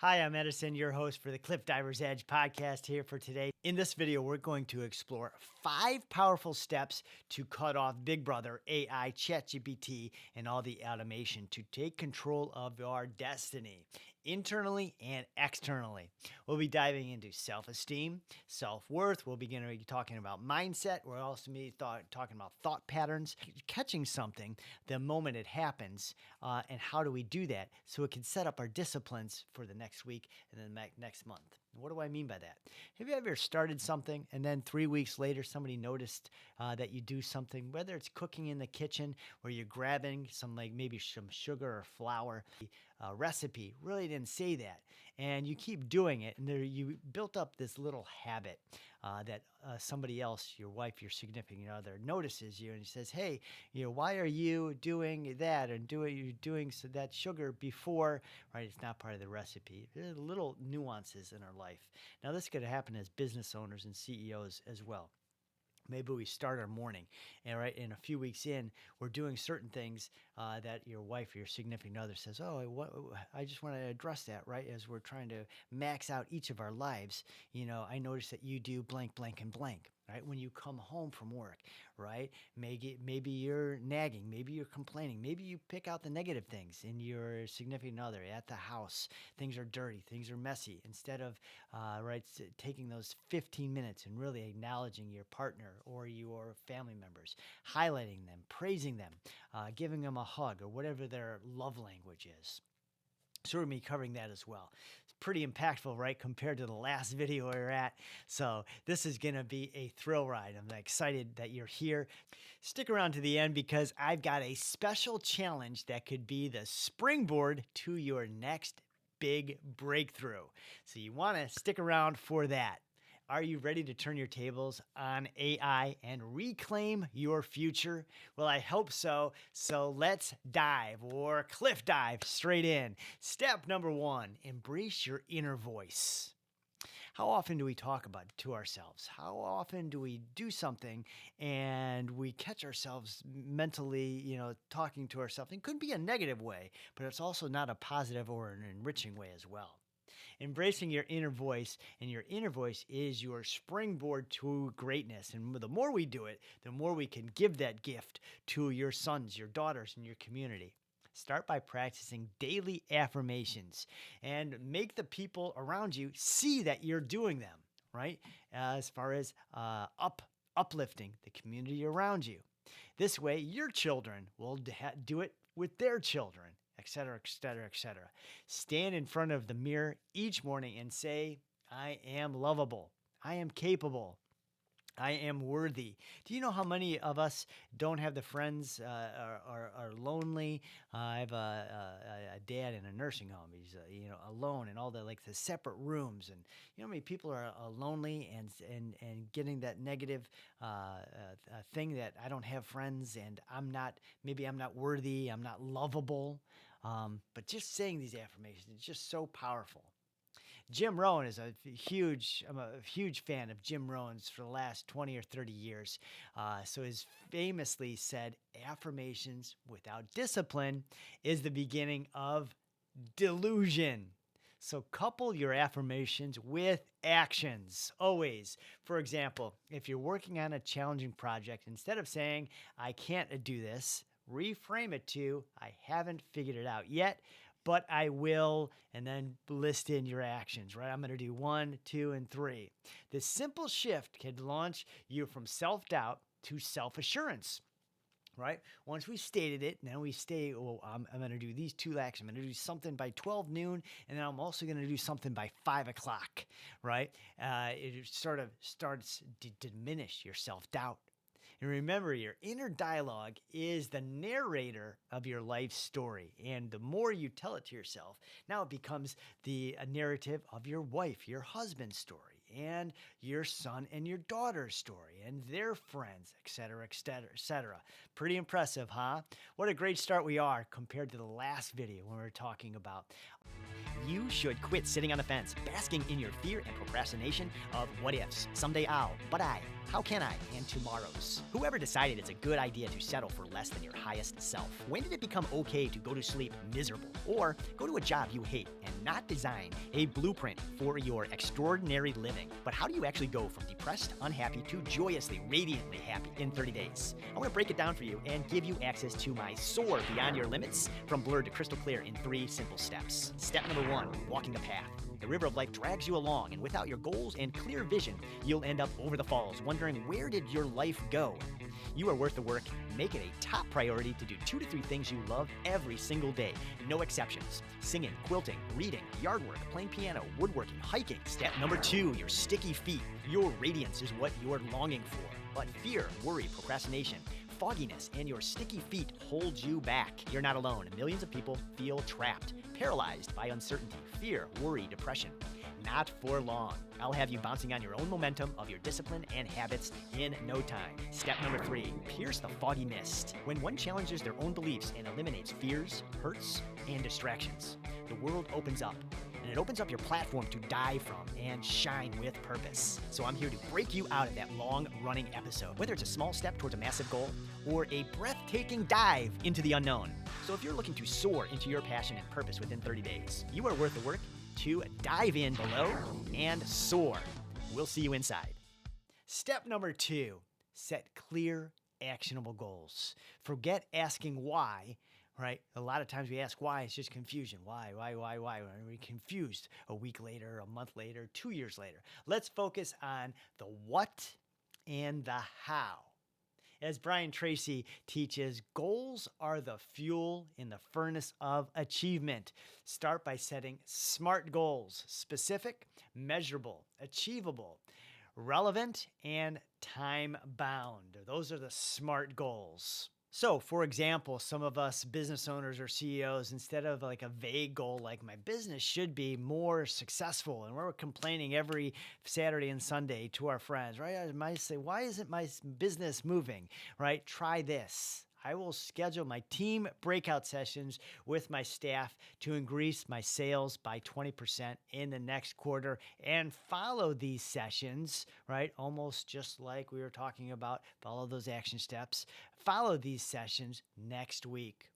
Hi, I'm Edison, your host for the Cliff Diver's Edge podcast here for today. In this video, we're going to explore 5 powerful steps to cut off Big Brother, AI, ChatGPT, and all the automation to take control of our destiny, internally and externally. We'll be diving into self-esteem, self-worth. We'll be going to be talking about mindset. We'll also be talking about thought patterns, catching something the moment it happens, and how do we do that so it can set up our disciplines for the next week and then next month. What do I mean by that? Have you ever started something and then 3 weeks later somebody noticed that you do something, whether it's cooking in the kitchen or you're grabbing some maybe some sugar or flour, recipe really didn't say that, and you keep doing it, and you built up this little habit that somebody else, your wife, your significant other, notices you and he says, "Hey, why are you doing that and you're doing that sugar before?" Right? It's not part of the recipe. There's little nuances in our life. Now, this could happen as business owners and CEOs as well. Maybe we start our morning, and a few weeks in, we're doing certain things that your wife or your significant other says, "Oh, I just want to address that," right? As we're trying to max out each of our lives, I notice that you do blank, blank, and blank, right? When you come home from work, right? Maybe you're nagging, maybe you're complaining, maybe you pick out the negative things in your significant other at the house. Things are dirty, things are messy. Instead of taking those 15 minutes and really acknowledging your partner or your family members, highlighting them, praising them, giving them a hug or whatever their love language is. So we're going to be covering that as well. It's pretty impactful, right, compared to the last video we were at. So this is going to be a thrill ride. I'm excited that you're here. Stick around to the end because I've got a special challenge that could be the springboard to your next big breakthrough. So you want to stick around for that. Are you ready to turn your tables on AI and reclaim your future? Well, I hope so. So let's dive or cliff dive straight in. Step number 1, embrace your inner voice. How often do we talk about it to ourselves? How often do we do something and we catch ourselves mentally, talking to ourselves? It could be a negative way, but it's also not a positive or an enriching way as well. Embracing your inner voice, and your inner voice is your springboard to greatness. And the more we do it, the more we can give that gift to your sons, your daughters, and your community. Start by practicing daily affirmations and make the people around you see that you're doing them, right? As far as uplifting the community around you. This way, your children will do it with their children, etc., etc., etc. Stand in front of the mirror each morning and say, "I am lovable. I am capable. I am worthy." Do you know how many of us don't have the friends, are lonely? I have a dad in a nursing home. He's alone in all the separate rooms, and how many people are lonely and getting that negative thing that I don't have friends and I'm not worthy, I'm not lovable. But just saying these affirmations is just so powerful. Jim Rohn I'm a huge fan of Jim Rohn's for the last 20 or 30 years. So he's famously said, affirmations without discipline is the beginning of delusion. So couple your affirmations with actions, always. For example, if you're working on a challenging project, instead of saying, "I can't do this," reframe it to, "I haven't figured it out yet, but I will," and then list in your actions, right? I'm going to do 1, 2, and 3. This simple shift can launch you from self-doubt to self-assurance, right? Once we stated it, now we stay, I'm going to do these 2 actions. I'm going to do something by 12 noon, and then I'm also going to do something by 5 o'clock, right? It sort of starts to diminish your self-doubt. And remember, your inner dialogue is the narrator of your life story. And the more you tell it to yourself, now it becomes the narrative of your wife, your husband's story, and your son and your daughter's story, and their friends, etc., etc., etc. Pretty impressive, huh? What a great start we are compared to the last video when we were talking about you should quit sitting on the fence, basking in your fear and procrastination of what ifs. Someday I'll, but I How can I? And tomorrows. Whoever decided it's a good idea to settle for less than your highest self? When did it become okay to go to sleep miserable or go to a job you hate and not design a blueprint for your extraordinary living? But how do you actually go from depressed, unhappy to joyously, radiantly happy in 30 days? I want to break it down for you and give you access to my Soar Beyond Your Limits from blurred to crystal clear in 3 simple steps. Step number 1, walking the path. The river of life drags you along, and without your goals and clear vision, you'll end up over the falls, wondering where did your life go? You are worth the work. Make it a top priority to do 2 to 3 things you love every single day. No exceptions. Singing, quilting, reading, yard work, playing piano, woodworking, hiking. Step number 2, your sticky feet. Your radiance is what you're longing for. But fear, worry, procrastination, fogginess, and your sticky feet hold you back. You're not alone. Millions of people feel trapped, paralyzed by uncertainty, fear, worry, depression. Not for long. I'll have you bouncing on your own momentum of your discipline and habits in no time. Step number 3, pierce the foggy mist. When one challenges their own beliefs and eliminates fears, hurts, and distractions, the world opens up. And it opens up your platform to dive from and shine with purpose. So I'm here to break you out of that long-running episode, whether it's a small step towards a massive goal or a breathtaking dive into the unknown. So if you're looking to soar into your passion and purpose within 30 days, you are worth the work to dive in below and soar. We'll see you inside. Step number 2, set clear, actionable goals. Forget asking why. Right? A lot of times we ask why, it's just confusion. Why? Are we confused a week later, a month later, 2 years later? Let's focus on the what and the how. As Brian Tracy teaches, goals are the fuel in the furnace of achievement. Start by setting SMART goals: specific, measurable, achievable, relevant, and time-bound. Those are the SMART goals. So, for example, some of us business owners or CEOs, instead of like a vague goal like my business should be more successful, and we're complaining every Saturday and Sunday to our friends, right? I might say, why isn't my business moving, right? Try this. I will schedule my team breakout sessions with my staff to increase my sales by 20% in the next quarter, and follow these sessions, right? Almost just like we were talking about, follow those action steps. Follow these sessions next week.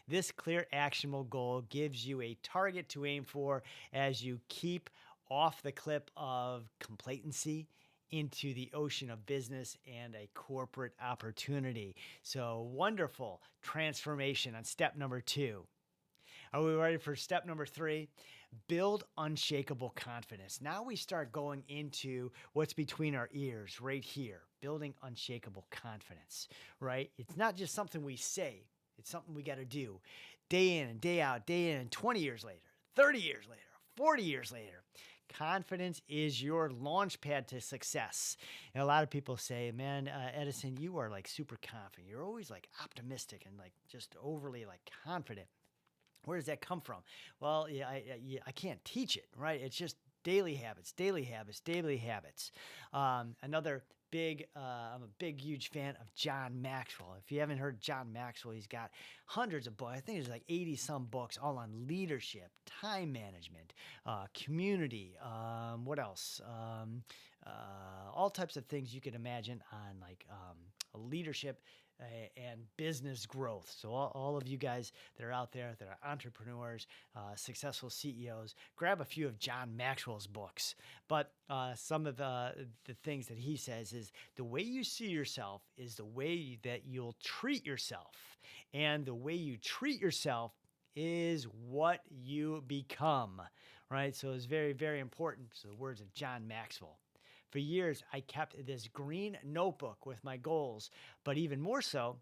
This clear, actionable goal gives you a target to aim for as you keep off the cliff of complacency into the ocean of business and a corporate opportunity. So wonderful transformation on step number 2. Are we ready for step number 3? Build unshakable confidence. Now we start going into what's between our ears right here, building unshakable confidence, right? It's not just something we say, it's something we got to do day in and day out, day in, and 20 years later, 30 years later, 40 years later. Confidence is your launch pad to success. And a lot of people say, man, Edison, you are like super confident. You're always like optimistic and like just overly like confident. Where does that come from? Well, I can't teach it, right? It's just daily habits, daily habits, daily habits. Another big, I'm a big, huge fan of John Maxwell. If you haven't heard John Maxwell, he's got hundreds of books. I think there's like 80 some books all on leadership, time management, community, what else? All types of things you could imagine on like leadership and business growth. So all of you guys that are out there that are entrepreneurs, successful CEOs, grab a few of John Maxwell's books. But some of the things that he says is the way you see yourself is the way that you'll treat yourself. And the way you treat yourself is what you become, right? So it's very, very important. So the words of John Maxwell. For years, I kept this green notebook with my goals, but even more so,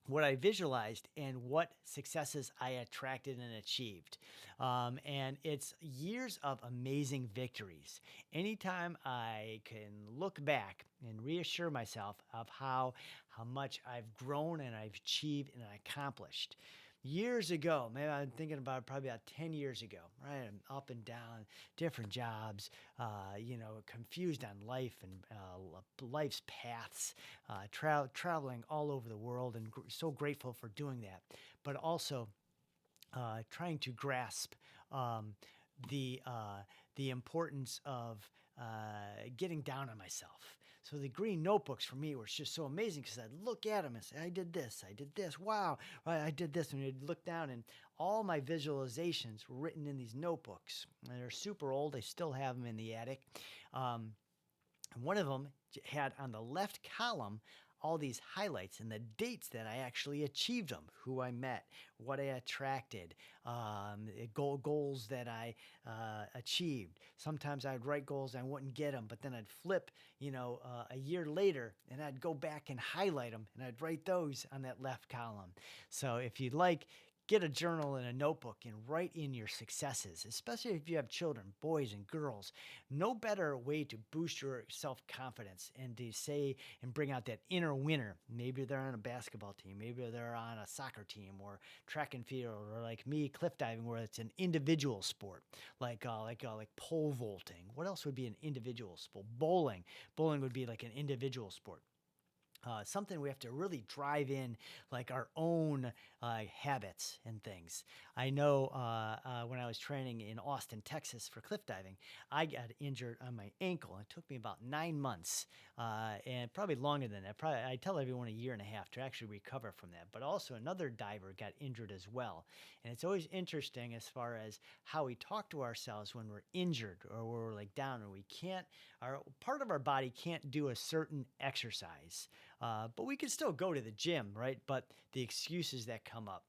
what I visualized and what successes I attracted and achieved. And it's years of amazing victories. Anytime I can look back and reassure myself of how much I've grown and I've achieved and accomplished. Years ago, maybe I'm thinking about probably about 10 years ago, right? I'm up and down, different jobs, confused on life and life's paths, traveling all over the world, and so grateful for doing that. But also trying to grasp the importance of getting down on myself. So the green notebooks for me were just so amazing because I'd look at them and say, I did this, wow, I did this. And I'd look down and all my visualizations were written in these notebooks. And they're super old. I still have them in the attic. And one of them had on the left column all these highlights and the dates that I actually achieved them, who I met, what I attracted, goals that I achieved. Sometimes I'd write goals and I wouldn't get them, but then I'd flip, a year later and I'd go back and highlight them and I'd write those on that left column. So if you'd like, get a journal and a notebook and write in your successes, especially if you have children, boys and girls. No better way to boost your self-confidence and to say and bring out that inner winner. Maybe they're on a basketball team, maybe they're on a soccer team or track and field, or like me, cliff diving, where it's an individual sport, like pole vaulting. What else would be an individual sport? Bowling. Bowling would be like an individual sport. Something we have to really drive in, like our own habits and things. I know when I was training in Austin, Texas for cliff diving, I got injured on my ankle. It took me about 9 months and probably longer than that. I tell everyone a year and a half to actually recover from that. But also another diver got injured as well. And it's always interesting as far as how we talk to ourselves when we're injured or we're like down or we can't, part of our body can't do a certain exercise. But we can still go to the gym, right? But the excuses that come up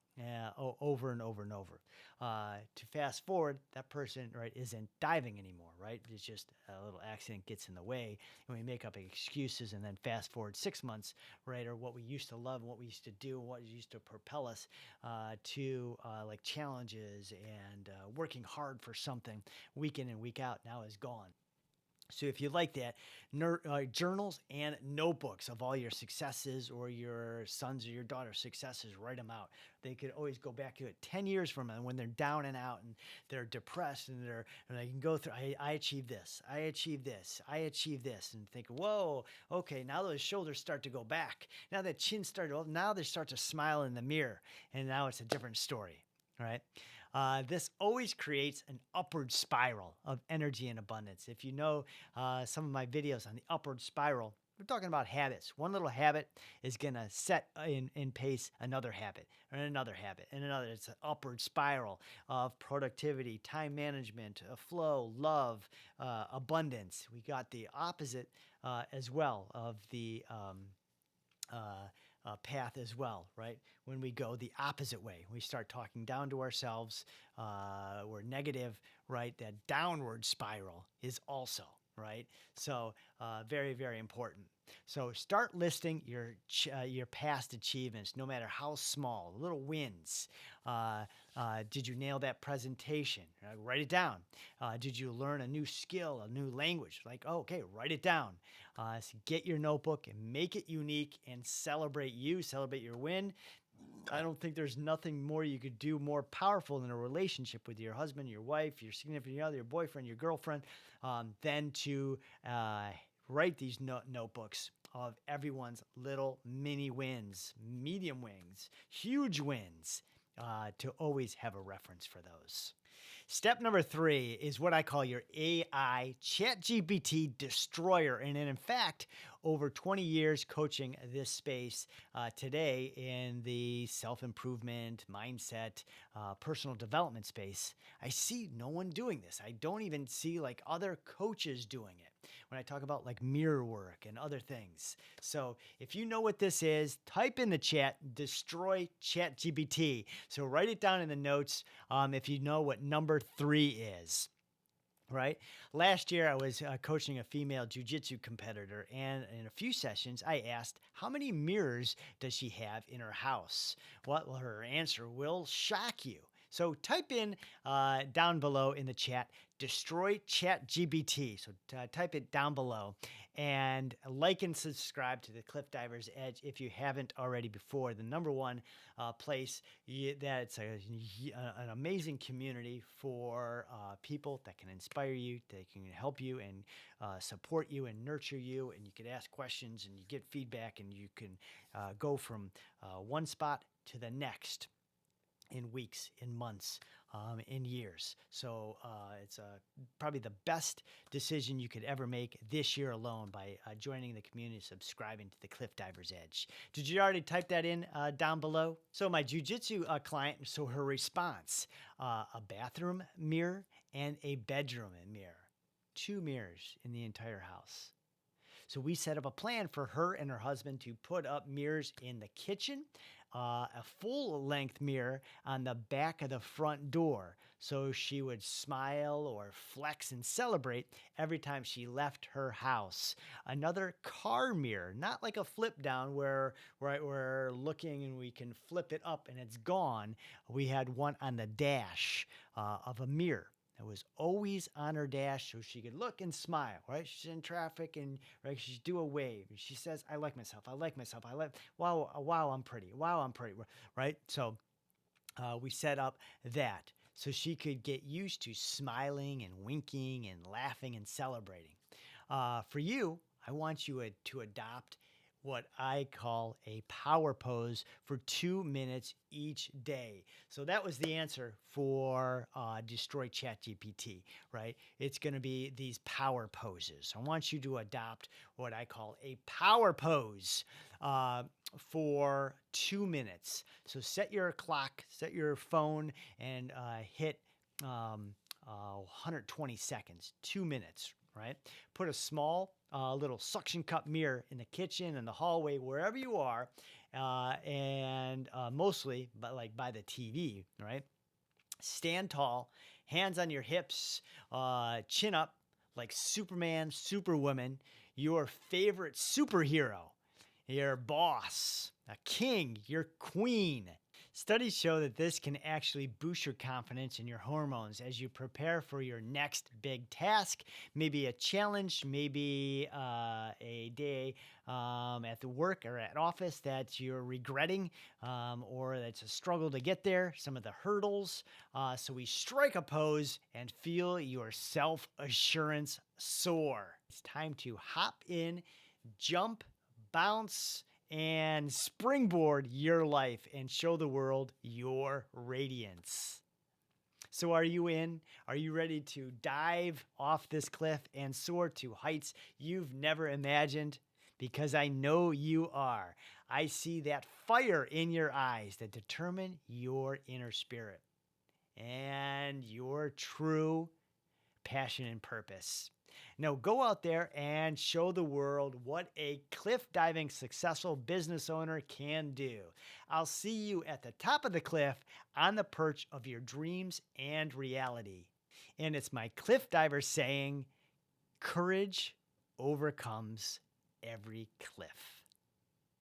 over and over and over. To fast forward, that person, right, isn't diving anymore, right? It's just a little accident gets in the way, and we make up excuses, and then fast forward 6 months, right, or what we used to love, and what we used to do, and what used to propel us to like challenges and working hard for something week in and week out now is gone. So if you like that, journals and notebooks of all your successes or your sons or your daughter's successes, write them out. They could always go back to it 10 years from now when they're down and out and they're depressed and they can go through, I achieved this, I achieved this, I achieved this, and think, whoa, okay, now those shoulders start to go back. Now that chin started, now they start to smile in the mirror, and now it's a different story, right? This always creates an upward spiral of energy and abundance. If you know some of my videos on the upward spiral, we're talking about habits. One little habit is going to set in pace another habit and another habit and another. It's an upward spiral of productivity, time management, flow, love, abundance. We got the opposite as well of the path as well, right? When we go the opposite way, we start talking down to ourselves, we're negative, right? That downward spiral is also, right? So very, very important. So start listing your past achievements, no matter how small, little wins. Did you nail that presentation? Write it down. Did you learn a new skill, a new language? Like, oh, okay, write it down. So get your notebook and make it unique and celebrate you, celebrate your win. I don't think there's nothing more you could do more powerful in a relationship with your husband, your wife, your significant other, your boyfriend, your girlfriend, than to write these notebooks of everyone's little mini wins, medium wins, huge wins, to always have a reference for those. Step number 3 is what I call your AI ChatGPT destroyer. And in fact, over 20 years coaching this space today in the self-improvement, mindset, personal development space, I see no one doing this. I don't even see like other coaches doing it when I talk about like mirror work and other things. So if you know what this is, type in the chat, destroy ChatGPT. So write it down in the notes if you know what number 3 is. Right. Last year, I was coaching a female jiu-jitsu competitor, and in a few sessions, I asked, how many mirrors does she have in her house? Well, her answer will shock you. So type in down below in the chat, destroy ChatGPT. So type it down below and like and subscribe to the Cliff Divers Edge if you haven't already before. The number one place that's an amazing community for people that can inspire you, that can help you and support you and nurture you. And you can ask questions and you get feedback and you can go from one spot to the next in weeks, in months, in years. So it's probably the best decision you could ever make this year alone by joining the community, subscribing to the Cliff Diver's Edge. Did you already type that in down below? So my jujitsu client, so her response, a bathroom mirror and a bedroom mirror. 2 mirrors in the entire house. So we set up a plan for her and her husband to put up mirrors in the kitchen, a full-length mirror on the back of the front door, so she would smile or flex and celebrate every time she left her house. Another car mirror, not like a flip down where we're looking and we can flip it up and it's gone. We had one on the dash of a mirror. It was always on her dash so she could look and smile, right? She's in traffic and right, she'd do a wave. And she says, I like myself. I like myself. Wow, I'm pretty. Wow, I'm pretty, right? So we set up that so she could get used to smiling and winking and laughing and celebrating. For you, I want you to adopt what I call a power pose for 2 minutes each day. So that was the answer for Destroy ChatGPT, right? It's going to be these power poses. I want you to adopt what I call a power pose for 2 minutes. So set your clock, set your phone, and hit 120 seconds, 2 minutes, right? Put a small little suction cup mirror in the kitchen, in the hallway, wherever you are, and mostly by the TV, right? Stand tall, hands on your hips, chin up like Superman, Superwoman, your favorite superhero, your boss, a king, your queen. Studies show that this can actually boost your confidence and your hormones as you prepare for your next big task, maybe a challenge, maybe a day at the work or at office that you're regretting or that's a struggle to get there, some of the hurdles. So we strike a pose and feel your self-assurance soar. It's time to hop in, jump, bounce, and springboard your life and show the world your radiance. So are you in? Are you ready to dive off this cliff and soar to heights you've never imagined? Because I know you are. I see that fire in your eyes that determine your inner spirit and your true passion and purpose. Now go out there and show the world what a cliff diving successful business owner can do. I'll see you at the top of the cliff on the perch of your dreams and reality. And it's my cliff diver saying, courage overcomes every cliff.